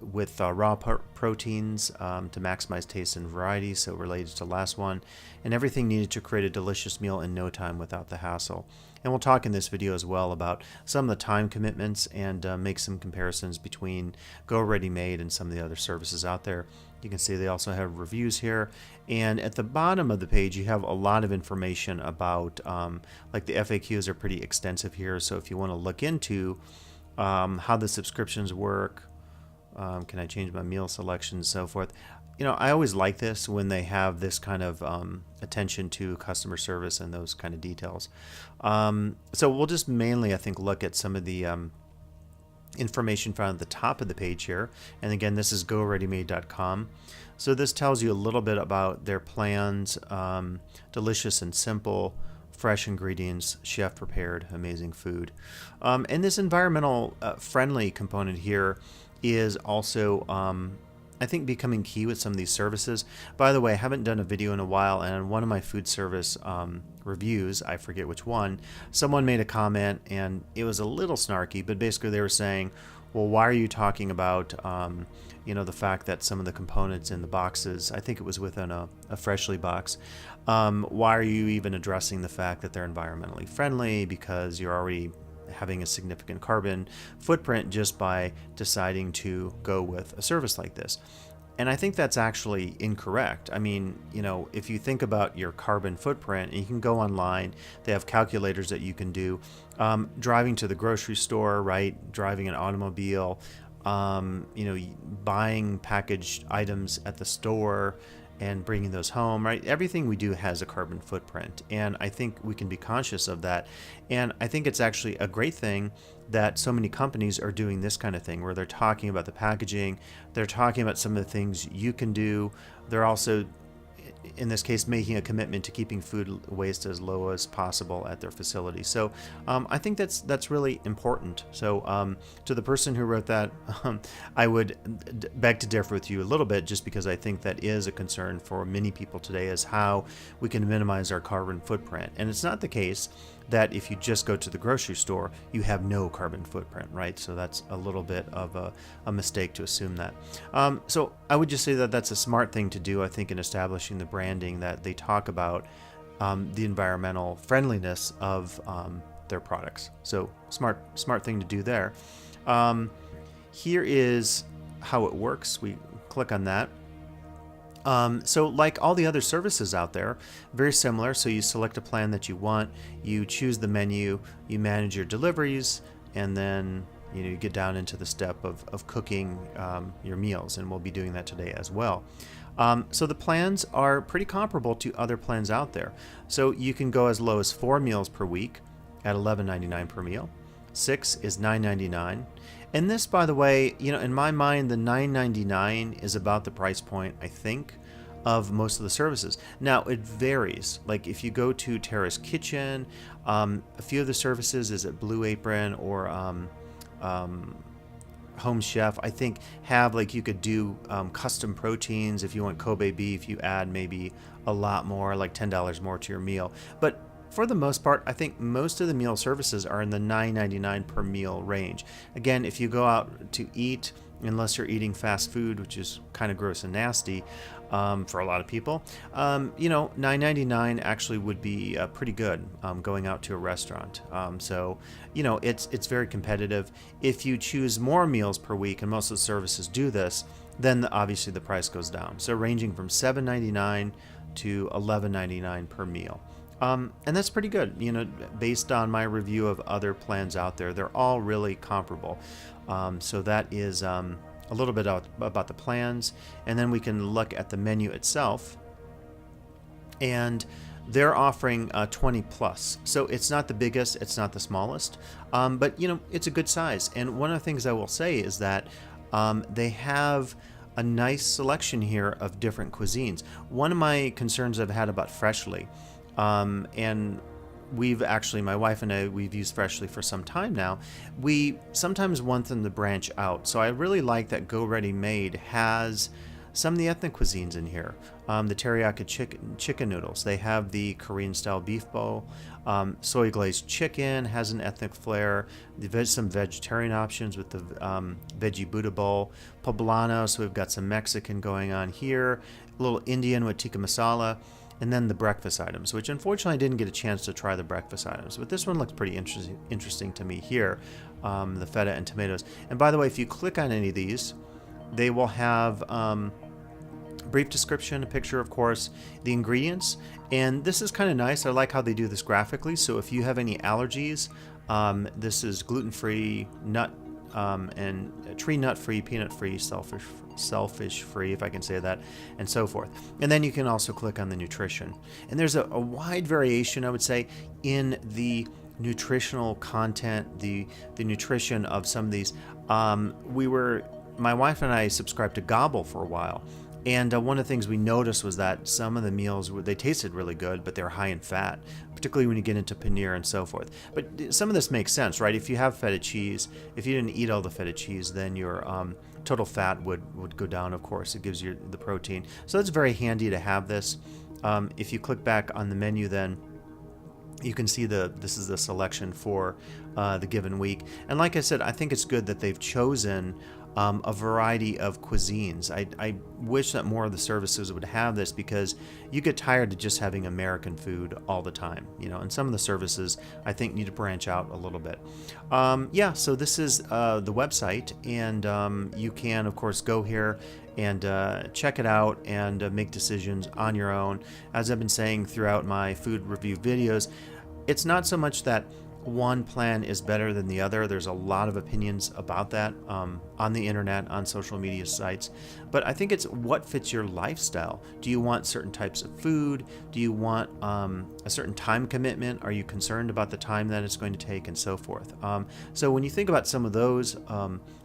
with raw proteins to maximize taste and variety, so related to the last one, and everything needed to create a delicious meal in no time without the hassle. And we'll talk in this video as well about some of the time commitments and make some comparisons between Go Ready Made and some of the other services out there. You can see they also have reviews here, and at the bottom of the page you have a lot of information about like the FAQs are pretty extensive here, so if you want to look into how the subscriptions work, can I change my meal selection and so forth. I always like this when they have this kind of attention to customer service and those kind of details. So we'll just mainly, I think, look at some of the information found at the top of the page here. And again, this is goreadymade.com. So this tells you a little bit about their plans, delicious and simple, fresh ingredients, chef prepared, amazing food. And this environmental friendly component here is also I think becoming key with some of these services. By the way, I haven't done a video in a while, and on one of my food service reviews, I forget which one, someone made a comment, and it was a little snarky, but basically they were saying, well, why are you talking about the fact that some of the components in the boxes, I think it was within a Freshly box, why are you even addressing the fact that they're environmentally friendly, because you're already having a significant carbon footprint just by deciding to go with a service like this. And I think that's actually incorrect. I mean, if you think about your carbon footprint, you can go online, they have calculators that you can do, driving to the grocery store, right? Driving an automobile, buying packaged items at the store and bringing those home, right? Everything we do has a carbon footprint, and I think we can be conscious of that. And I think it's actually a great thing that so many companies are doing this kind of thing, where they're talking about the packaging, they're talking about some of the things you can do. They're also, in this case, making a commitment to keeping food waste as low as possible at their facility. So I think that's really important. So to the person who wrote that, I would beg to differ with you a little bit, just because I think that is a concern for many people today, is how we can minimize our carbon footprint. And it's not the case that if you just go to the grocery store, you have no carbon footprint, right? So that's a little bit of a mistake to assume that. So I would just say that that's a smart thing to do, I think, in establishing the branding that they talk about the environmental friendliness of their products. So smart thing to do there. Here is how it works. We click on that. So like all the other services out there, very similar. So you select a plan that you want, you choose the menu, you manage your deliveries, and then you get down into the step of cooking your meals, and we'll be doing that today as well. So the plans are pretty comparable to other plans out there. So you can go as low as 4 meals per week at $11.99 per meal. 6 is $9.99. And this, by the way, in my mind, the $9.99 is about the price point, I think, of most of the services. Now, it varies. Like if you go to Terrace Kitchen, a few of the services is at Blue Apron or Home Chef, I think, have like you could do custom proteins. If you want Kobe beef, you add maybe a lot more, like $10 more to your meal. But for the most part, I think most of the meal services are in the $9.99 per meal range. Again, if you go out to eat, unless you're eating fast food, which is kind of gross and nasty for a lot of people, $9.99 actually would be pretty good going out to a restaurant. So it's very competitive. If you choose more meals per week, and most of the services do this, then obviously the price goes down. So ranging from $7.99 to $11.99 per meal. And that's pretty good, based on my review of other plans out there. They're all really comparable. So that is a little bit about the plans. And then we can look at the menu itself. And they're offering 20 plus. So it's not the biggest, it's not the smallest, but it's a good size. And one of the things I will say is that they have a nice selection here of different cuisines. One of my concerns I've had about Freshly, and we've actually, my wife and I, we've used Freshly for some time now. We sometimes want them to branch out. So I really like that Go Ready Made has some of the ethnic cuisines in here. The teriyaki chicken noodles. They have the Korean style beef bowl. Soy glazed chicken has an ethnic flair. Some vegetarian options with the veggie Buddha bowl. Poblano, so we've got some Mexican going on here. A little Indian with tikka masala. And then the breakfast items, which unfortunately I didn't get a chance to try the breakfast items. But this one looks pretty interesting to me here, the feta and tomatoes. And by the way, if you click on any of these, they will have a brief description, a picture, of course, the ingredients. And this is kind of nice. I like how they do this graphically. So if you have any allergies, this is gluten-free, nut and tree nut-free, peanut-free, selfish-free, if I can say that, and so forth. And then you can also click on the nutrition. And there's a wide variation, I would say, in the nutritional content, the nutrition of some of these. My wife and I subscribed to Gobble for a while. And one of the things we noticed was that some of the meals, they tasted really good, but they're high in fat, particularly when you get into paneer and so forth. But some of this makes sense, right? If you have feta cheese, if you didn't eat all the feta cheese, then your total fat would go down, of course. It gives you the protein. So it's very handy to have this. If you click back on the menu, then you can see this is the selection for the given week. And like I said, I think it's good that they've chosen a variety of cuisines. I wish that more of the services would have this, because you get tired of just having American food all the time, and some of the services I think need to branch out a little bit. So this is the website, and you can of course go here and check it out and make decisions on your own. As I've been saying throughout my food review videos, it's not so much that one plan is better than the other. There's a lot of opinions about that on the internet, on social media sites. But I think it's what fits your lifestyle. Do you want certain types of food? Do you want a certain time commitment? Are you concerned about the time that it's going to take, and so forth? So when you think about some of those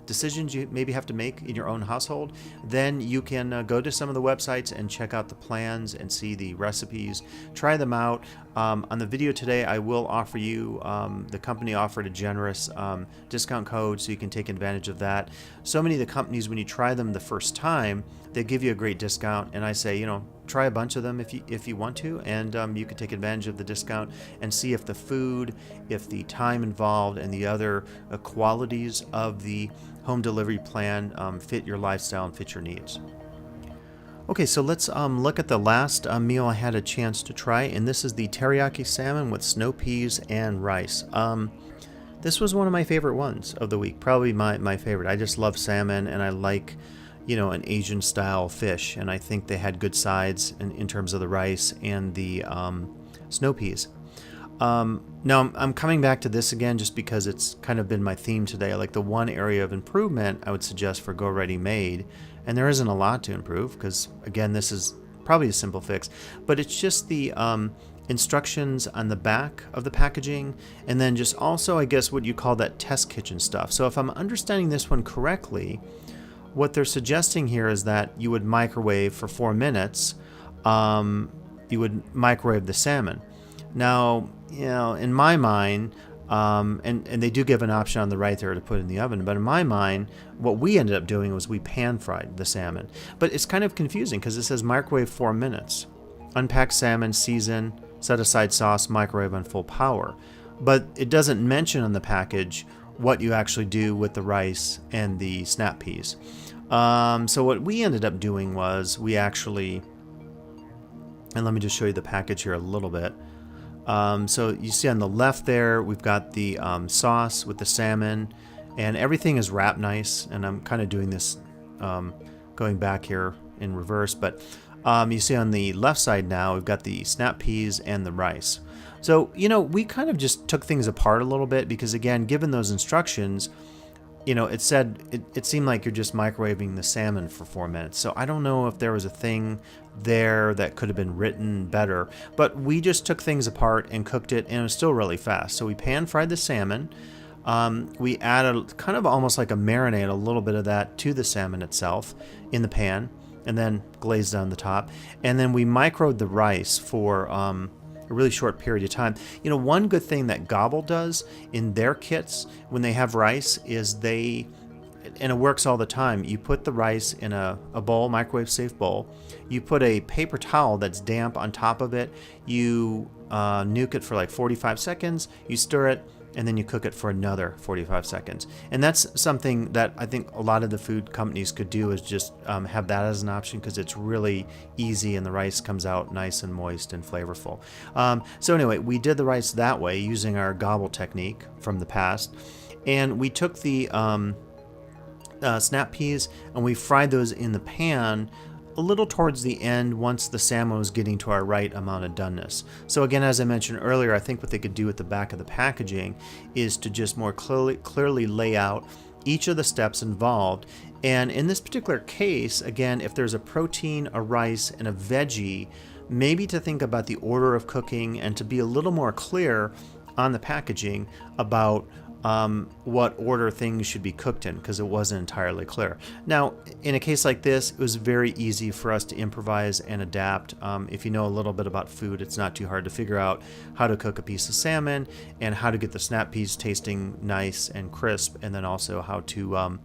decisions you maybe have to make in your own household, then you can go to some of the websites and check out the plans and see the recipes, try them out. On the video today, I will offer you, the company offered a generous discount code, so you can take advantage of that. So many of the companies, when you try them the first time, they give you a great discount, and I say, try a bunch of them if you want to, and you can take advantage of the discount and see if the food, if the time involved, and the other qualities of the home delivery plan fit your lifestyle and fit your needs. Okay, so let's look at the last meal I had a chance to try, and this is the teriyaki salmon with snow peas and rice. This was one of my favorite ones of the week, probably my favorite. I just love salmon, and I like, an Asian style fish, and I think they had good sides in terms of the rice and the snow peas. Now I'm coming back to this again just because it's kind of been my theme today. Like the one area of improvement I would suggest for Go Ready Made, and there isn't a lot to improve because again this is probably a simple fix, but it's just the instructions on the back of the packaging, and then just also I guess what you call that test kitchen stuff. So if I'm understanding this one correctly, what they're suggesting here is that you would microwave for 4 minutes. You would microwave the salmon. Now, in my mind, and they do give an option on the right there to put in the oven, but in my mind, what we ended up doing was we pan fried the salmon. But it's kind of confusing because it says microwave 4 minutes. Unpack salmon, season, set aside sauce, microwave on full power. But it doesn't mention on the package what you actually do with the rice and the snap peas. So what we ended up doing was we actually, and let me just show you the package here a little bit. So you see on the left there, we've got the sauce with the salmon, and everything is wrapped nice. And I'm kind of doing this going back here in reverse, but you see on the left side now, we've got the snap peas and the rice. So, we kind of just took things apart a little bit because, again, given those instructions, it said it seemed like you're just microwaving the salmon for 4 minutes. So I don't know if there was a thing there that could have been written better, but we just took things apart and cooked it, and it was still really fast. So we pan fried the salmon. We added kind of almost like a marinade, a little bit of that to the salmon itself in the pan, and then glazed on the top. And then we microwaved the rice for a really short period of time. One good thing that Gobble does in their kits when they have rice is and it works all the time, you put the rice in a bowl, microwave safe bowl, you put a paper towel that's damp on top of it, you nuke it for like 45 seconds, you stir it, and then you cook it for another 45 seconds. And that's something that I think a lot of the food companies could do, is just have that as an option because it's really easy and the rice comes out nice and moist and flavorful. So anyway, we did the rice that way using our Gobble technique from the past. And we took the snap peas and we fried those in the pan a little towards the end once the salmon was getting to our right amount of doneness. So again, as I mentioned earlier, I think what they could do at the back of the packaging is to just more clearly lay out each of the steps involved. And in this particular case, again, if there's a protein, a rice, and a veggie, maybe to think about the order of cooking and to be a little more clear on the packaging about what order things should be cooked in, because it wasn't entirely clear. Now, in a case like this, it was very easy for us to improvise and adapt. If you know a little bit about food, it's not too hard to figure out how to cook a piece of salmon and how to get the snap peas tasting nice and crisp, and then also how to,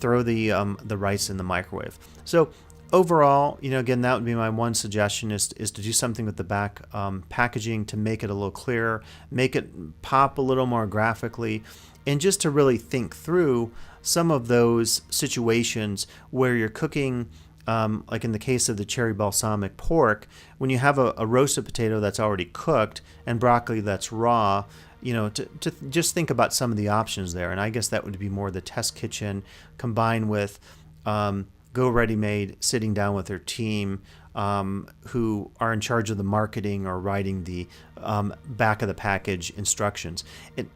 throw the rice in the microwave. So overall, again, that would be my one suggestion is to do something with the back packaging to make it a little clearer, make it pop a little more graphically, and just to really think through some of those situations where you're cooking, like in the case of the cherry balsamic pork, when you have a roasted potato that's already cooked and broccoli that's raw, to just think about some of the options there. And I guess that would be more the test kitchen combined with Go Ready Made sitting down with their team who are in charge of the marketing or writing the back of the package instructions.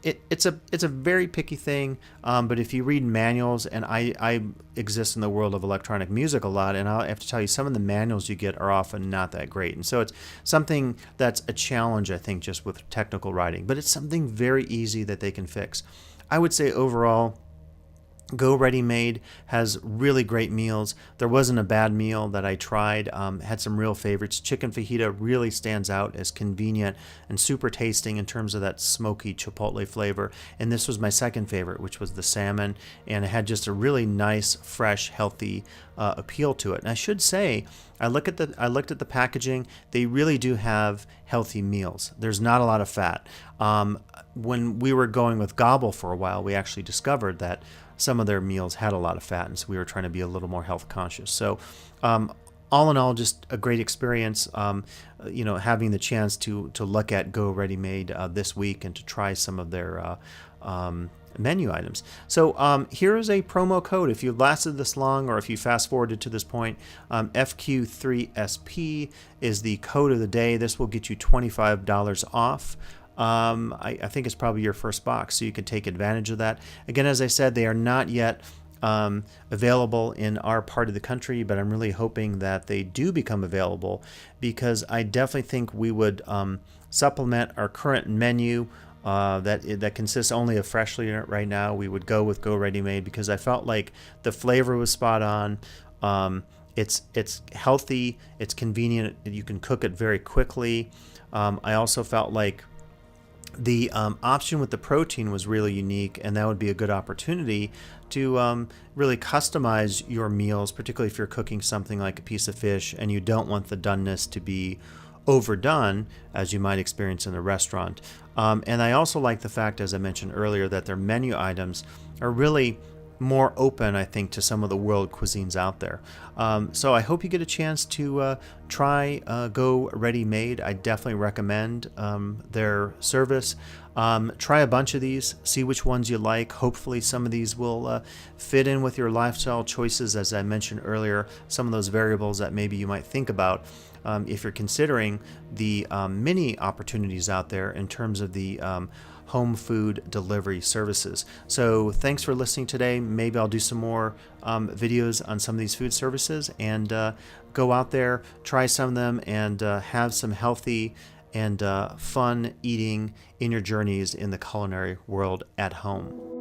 It's a very picky thing, but if you read manuals, and I exist in the world of electronic music a lot, and I have to tell you, some of the manuals you get are often not that great. And so it's something that's a challenge, I think, just with technical writing, but it's something very easy that they can fix. I would say overall, Go Ready Made has really great meals. There wasn't a bad meal that I tried. Had some real favorites. Chicken fajita really stands out as convenient and super tasting in terms of that smoky chipotle flavor. And this was my second favorite, which was the salmon. And it had just a really nice, fresh, healthy appeal to it. And I should say, I looked at the packaging. They really do have healthy meals. There's not a lot of fat. When we were going with Gobble for a while, we actually discovered that some of their meals had a lot of fat, and so we were trying to be a little more health conscious. So all in all, just a great experience. Having the chance to look at Go Ready Made this week and to try some of their menu items. So here's a promo code. If you've lasted this long, or if you fast forwarded to this point, FQ3SP is the code of the day. This will get you $25 off. I think it's probably your first box, so you can take advantage of that. Again, as I said, they are not yet available in our part of the country, but I'm really hoping that they do become available, because I definitely think we would supplement our current menu that consists only of freshly right now. We would go with Go Ready Made because I felt like the flavor was spot on. It's healthy, it's convenient, you can cook it very quickly. I also felt like the option with the protein was really unique, and that would be a good opportunity to really customize your meals, particularly if you're cooking something like a piece of fish and you don't want the doneness to be overdone as you might experience in a restaurant. And I also like the fact, as I mentioned earlier, that their menu items are really more open, I think, to some of the world cuisines out there. So I hope you get a chance to try Go Ready Made. I definitely recommend their service. Try a bunch of these, see which ones you like. Hopefully some of these will fit in with your lifestyle choices, as I mentioned earlier, some of those variables that maybe you might think about if you're considering the many opportunities out there in terms of the home food delivery services. So thanks for listening today. Maybe I'll do some more videos on some of these food services, and go out there, try some of them, and have some healthy and fun eating in your journeys in the culinary world at home.